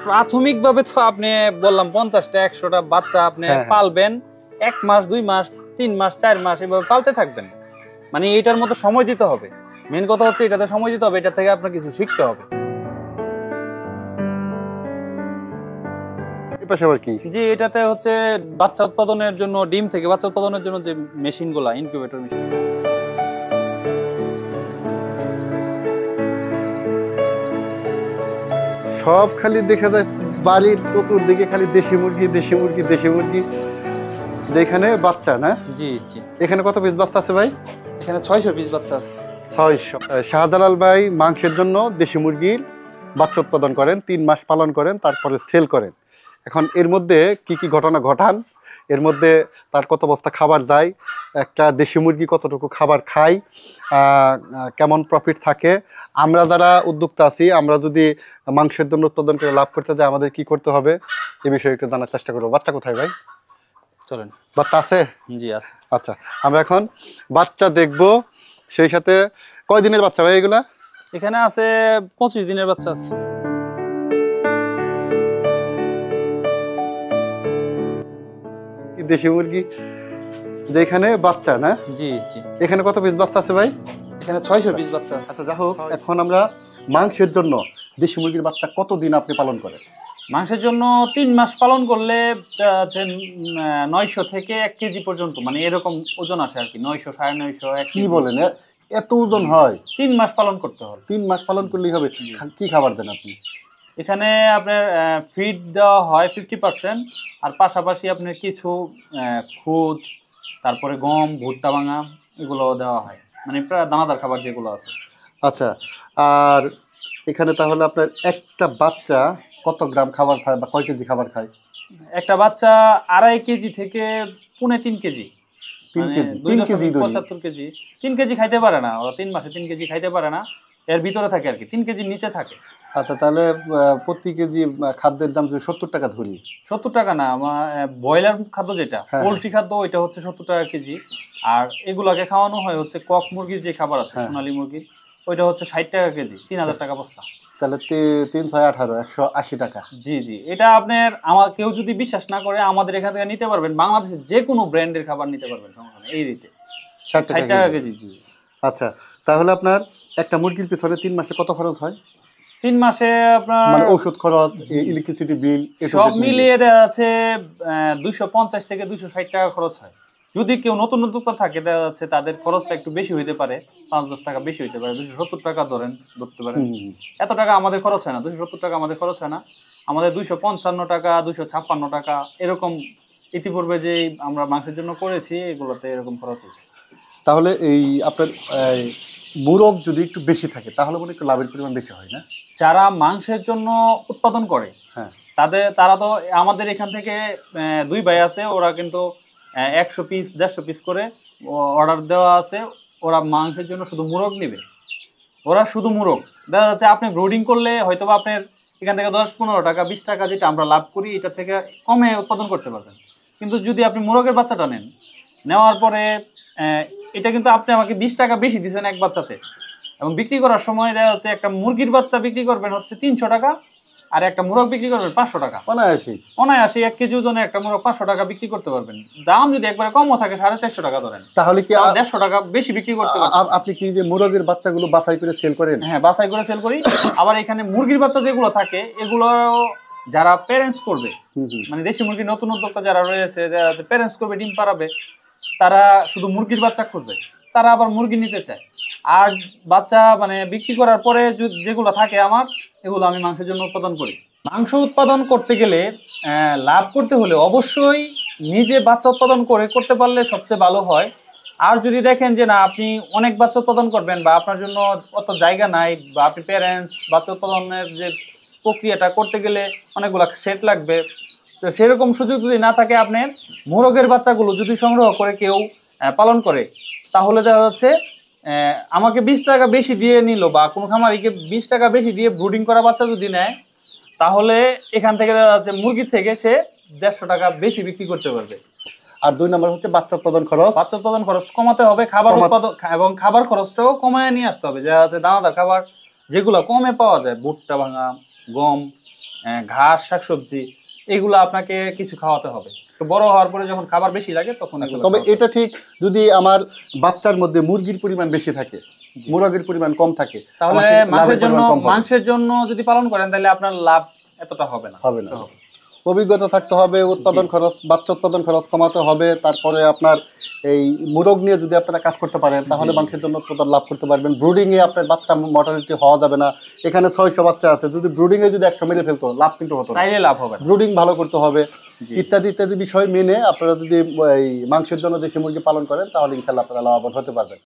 প্রাথমিকভাবে তো আপনি বললাম 50টা 100টা বাচ্চা আপনি পালবেন, 1 মাস 2 মাস 3 মাস 4 মাস এভাবে পালতে থাকবেন। মানে এটার মতো সময় দিতে হবে। মেন কথা হচ্ছে এটাতে সময় দিতে হবে, এটা থেকে আপনার কিছু শিখতে হবে। জি, এটাতে হচ্ছে বাচ্চা উৎপাদনের জন্য, ডিম থেকে বাচ্চা উৎপাদনের জন্য যে মেশিনগুলা, ইনকিউবেটর মেশিন। সব খালি দেখা যায় বাড়ির চতুর্দিকে খালি দেশি মুরগি দেশি মুরগি দেশি মুরগি, যেখানে বাচ্চা না। জি জি। এখানে কত পিস বাচ্চা আছে ভাই? এখানে 600 পিস বাচ্চা আছে। 600। শাহজালাল ভাই মাংসের জন্য দেশি মুরগির বাচ্চা উৎপাদন করেন, 3 মাস পালন করেন, তারপরে সেল করেন। এখন এর মধ্যে কি কি ঘটনা ঘটান, এর মধ্যে তার কত বস্তা খাবার যায়, একটা দেশি মুরগি কতটুকু খাবার খায়, কেমন প্রফিট থাকে, আমরা যারা উদ্যোক্তা আছি আমরা যদি মাংসের জন্য উৎপাদন করে লাভ করতে যাই আমাদের কি করতে হবে, এই বিষয়ে একটু জানার চেষ্টা করবো। বাচ্চা কোথায় ভাই? চলেন। বাচ্চা আছে? জি আছে। আচ্ছা, আমরা এখন বাচ্চা দেখবো। সেই সাথে কয় দিনের বাচ্চা ভাই এগুলা? এখানে আছে 25 দিনের বাচ্চা আছে। দেশি মুরগি যেখানে বাচ্চা না। জি জি। এখানে কত পিস বাচ্চা আছে ভাই? এখানে 600 পিস বাচ্চা আছে। আচ্ছা, যাই হোক, এখন আমরা মাংসের জন্য দেশি মুরগির বাচ্চা কতদিন আপনি পালন করেন? মাংসের জন্য 3 মাস পালন করলে 900 থেকে 1 কেজি পর্যন্ত, মানে এরকম ওজন আসে আর কি। 900 950 1 কি বলেন, এত ওজন হয়? 3 মাস পালন করতে হবে। 3 মাস পালন করলেই হবে? কি খাবার দেন আপনি? এখানে আপনার ফিড দেওয়া হয় 50%, আর পাশাপাশি আপনার কিছু খুদ, তারপরে গম, ভুট্টা ভাঙা এগুলো দেওয়া হয়, মানে প্রায় দানাদার খাবার যেগুলো আছে। আচ্ছা, আর এখানে তাহলে আপনার একটা বাচ্চা কত গ্রাম খাবার খায় বা কয় কেজি খাবার খায়? একটা বাচ্চা 2.5 কেজি থেকে 3.5 কেজি। 3 কেজি 75 কেজি 3 কেজি খাইতে পারে না ওরা। 3 মাসে 3 কেজি খাইতে পারে না, এর ভিতরে থাকে আর কি, 3 কেজির নিচে থাকে। আচ্ছা, তাহলে প্রতি কেজি খাদ্যের দাম যদি 70 টাকা ধরি? 70 টাকা না, ব্রয়লার খাদ্য যেটা, পোলট্রি খাদ্য, ওইটা হচ্ছে 70 টাকা কেজি। আর এগুলাকে খাওয়ানো হয় হচ্ছে কক মুরগির যে খাবার আছে, সোনালী মুরগির, ওইটা হচ্ছে 60 টাকা কেজি, 3000 টাকা বস্তা। তাহলে 3 6 18 180 টাকা। জি জি। এটা আপনার, আমার কেউ যদি বিশ্বাস না করে আমাদের এখান থেকে নিতে পারবেন, বাংলাদেশের যে কোনো ব্র্যান্ডের খাবার নিতে পারবেন, সমস্যা নেই, এই রেটে 60 টাকা কেজি। জি। আচ্ছা, তাহলে আপনার একটা মুরগির পিছনে 3 মাসে কত খরচ হয়? 3 মাসে আপনার মানে ঔষধ খরচ, ইলেকট্রিসিটি বিল, সব মিলিয়ে দেওয়া আছে 250 থেকে 260 টাকা খরচ হয়। যদি কেউ নতুন উদ্যোক্তা থাকে দেখা যাচ্ছে তাদের খরচটা একটু বেশি হইতে পারে, 5-10 টাকা বেশি হইতে পারে, 270 টাকা ধরতে পারেন। এত টাকা আমাদের খরচ হয় না, 270 টাকা আমাদের খরচ হয় না। আমাদের 255 টাকা, 256 টাকা এরকম ইতিপূর্বে যে আমরা মাংসের জন্য করেছি এগুলোতে এরকম খরচ হয়েছে। তাহলে এই আপনার মুরগ যদি একটু বেশি থাকে তাহলে মনে একটু লাভের পরিমাণ বেশি হয় না? যারা মাংসের জন্য উৎপাদন করে তারা তো আমাদের এখান থেকে 2 ভাই আছে, ওরা কিন্তু 100 পিস 150 পিস করে অর্ডার দেওয়া আছে। ওরা মাংসের জন্য শুধু মুরগ নেবে, ওরা শুধু মুরগ। দেখা যাচ্ছে আপনি ব্রুডিং করলে হয়তো বা আপনার এখান থেকে 10-15 টাকা 20 টাকা যেটা আমরা লাভ করি এটা থেকে কমে উৎপাদন করতে পারবেন। কিন্তু যদি আপনি মুরগের বাচ্চাটা নেওয়ার পরে এটা কিন্তু আপনি আমাকে 20 টাকা বেশি দিচ্ছেন এক বাচ্চাতে, এবং বিক্রি করার সময় দেখা যাচ্ছে একটা মুরগির বাচ্চা বিক্রি করবেন হচ্ছে 300 টাকা, আর একটা মুরগ বিক্রি করবেন 500 টাকা। অনায়াসে 1 কেজি ওজনে একটা মুরগ 500 টাকা বিক্রি করতে পারবেন। দাম যদি একবারে কমও থাকে 450 টাকা ধরেন, তাহলে কি 150 টাকা বেশি বিক্রি করতে পারবেন। আপনি কি যে মুরগের বাচ্চাগুলো বাছাই করে সেল করেন? হ্যাঁ, বাছাই করে সেল করি। আবার এখানে মুরগির বাচ্চা যেগুলো থাকে এগুলো যারা প্যারেন্টস করবে, মানে দেশি মুরগির নতুন উদ্যোক্তা যারা রয়েছে, প্যারেন্টস করবে, ডিম পাড়াবে, তারা শুধু মুরগির বাচ্চা খোঁজে, তারা আবার মুরগি নিতে চায়। আর বাচ্চা মানে বিক্রি করার পরে যেগুলো থাকে আমার, এগুলো আমি মাংসের জন্য উৎপাদন করি। মাংস উৎপাদন করতে গেলে লাভ করতে হলে অবশ্যই নিজে বাচ্চা উৎপাদন করতে পারলে সবচেয়ে ভালো হয়। আর যদি দেখেন যে না আপনি অনেক বাচ্চা উৎপাদন করবেন বা আপনার জন্য অত জায়গা নাই, বা আপনি প্যারেন্টস বাচ্চা উৎপাদনের যে প্রক্রিয়াটা করতে গেলে অনেকগুলো সেট লাগবে, তো সেরকম সুযোগ যদি না থাকে, আপনার মোরগের বাচ্চাগুলো যদি সংগ্রহ করে কেউ পালন করে, তাহলে দেখা যাচ্ছে আমাকে 20 টাকা বেশি দিয়ে নিল, বা কোনো খামারিকে 20 টাকা বেশি দিয়ে ব্রুডিং করা বাচ্চা যদি নেয়, তাহলে এখান থেকে দেখা যাচ্ছে মুরগির থেকে সে 150 টাকা বেশি বিক্রি করতে পারবে। আর 2 নম্বর হচ্ছে বাচ্চা উৎপাদন খরচ। বাচ্চা উৎপাদন খরচ কমাতে হবে, খাবার উৎপাদন এবং খাবার খরচটাও কমায় নিয়ে আসতে হবে। যা আছে দানাদার খাবার যেগুলো কমে পাওয়া যায়, ভুট্টা ভাঙা, গম, ঘাস শাকসবজি এগুলো আপনাকে কিছু খাওয়াতে হবে। তো বড় হওয়ার পরে যখন খাবার বেশি লাগে তখন এগুলো তবে খাওয়াতে এটা ঠিক, যদি আমার বাচ্চার মধ্যে মুরগির পরিমাণ বেশি থাকে, মুরগির পরিমাণ কম থাকে, তাহলে আমার সেই লাভের পরিমাণ কম হবে। মাংসের জন্য যদি পালন করেন তাহলে আপনার লাভ এতটা হবে না। হবে না। অভিজ্ঞতা থাকতে হবে, উৎপাদন খরচ, বাচ্চা উৎপাদন খরচ কমাতে হবে, তারপরে আপনার এই মুরগ নিয়ে যদি আপনারা কাজ করতে পারেন তাহলে মাংসের জন্য উৎপাদন লাভ করতে পারবেন। ব্রুডিংয়ে আপনার বাচ্চা মর্টালিটি হওয়া যাবে না। এখানে 600 বাচ্চা আছে, যদি ব্রুডিংয়ে যদি 100 মেরে ফেলতো লাভ কিন্তু হতো না, তাইলে লাভ হবে না। ব্রুডিং ভালো করতে হবে, ইত্যাদি ইত্যাদি বিষয় মেনে আপনারা যদি এই মাংসের জন্য দেশি মুরগি পালন করেন তাহলে ইনশাল্লাহ আপনারা লাভবান হতে পারবেন।